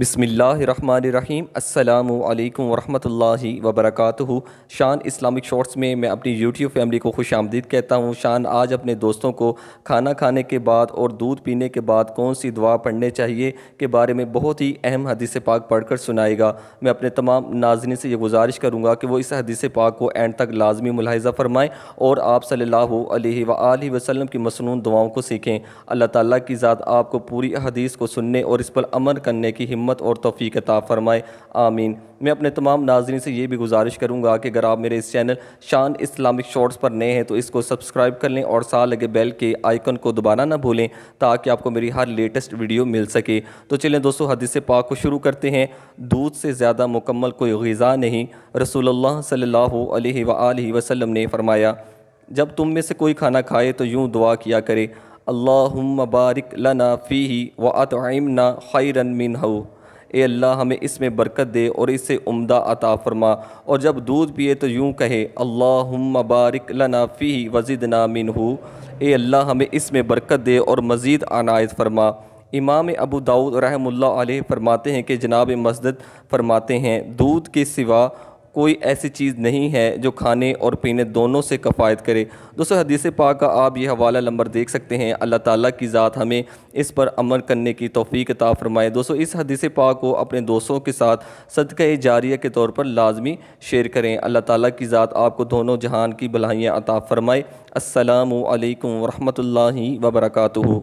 बिस्मिल्लाहिर्रहमानिर्रहीम। अस्सलामु अलैकुम वरहमतुल्लाहि वबरकातुहू। शान इस्लामिक शॉर्ट्स में मैं अपनी यूट्यूब फैमिली को खुश आमदीद कहता हूँ। शान आज अपने दोस्तों को खाना खाने के बाद और दूध पीने के बाद कौन सी दुआ पढ़ने चाहिए के बारे में बहुत ही अहम हदीस पाक पढ़कर सुनाएगा। मैं अपने तमाम नाज़रीन से ये गुजारिश करूँगा कि वो इस हदीस पाक को एंड तक लाजमी मुलाहिज़ा फरमाएँ और आप सल्लल्लाहु अलैहि वआलिहि वसल्लम की मसनून दुआओं को सीखें। अल्लाह ताला की ज़ात आपको पूरी हदीस को सुनने और इस पर अमल करने की हिम्मत और तौफीक अता फरमाए, आमीन। मैं अपने तमाम नाज़रीन से ये भी गुजारिश करूँगा कि अगर आप मेरे इस चैनल शान इस्लामिक शॉर्ट्स पर नए हैं तो इसको सब्सक्राइब कर लें और साथ लगे बेल के आइकन को दबाना ना भूलें ताकि आपको मेरी हर लेटेस्ट वीडियो मिल सके। तो चलें दोस्तों, हदीस पाक को शुरू करते हैं। दूध से ज़्यादा मुकम्मल कोई ग़िज़ा नहीं। रसूलुल्लाह सल्लल्लाहु अलैहि वआलिहि वसल्लम ने फरमाया, जब तुम में से कोई खाना खाए तो यूँ दुआ किया करे, अल्लाहुम्मा बारिक लना फ़ीही व अतइमना खैरन मिनहु। ए अल्लाह, हमें इसमें बरकत दे और इससे उम्दा अता फरमा। और जब दूध पिए तो यूँ कहे, अल्लाहुम्मा बारिक लना फ़ीही वज़िदना मिनहु। ए अल्लाह, हमें इसमें बरकत दे और मज़ीद अनायत फरमा। इमाम अबू दाऊद रहमतुल्लाह अलैह फरमाते हैं कि जनाब मस्जिद फरमाते हैं, दूध के सिवा कोई ऐसी चीज़ नहीं है जो खाने और पीने दोनों से कफ़ायत करे। दोस्तों, हदीस पाक का आप ये हवाला नंबर देख सकते हैं। अल्लाह ताला की ज़ात हमें इस पर अमल करने की तौफीक अता फ़रमाए। दोस्तों, इस हदीस पाक को अपने दोस्तों के साथ सदक़े जारिया के तौर पर लाजमी शेयर करें। अल्लाह ताला की ज़ात आपको दोनों जहान की भलाइयाँ अता फ़रमाए। अस्सलामु अलैकुम वरहमतुल्लाहि वबरकातुहू।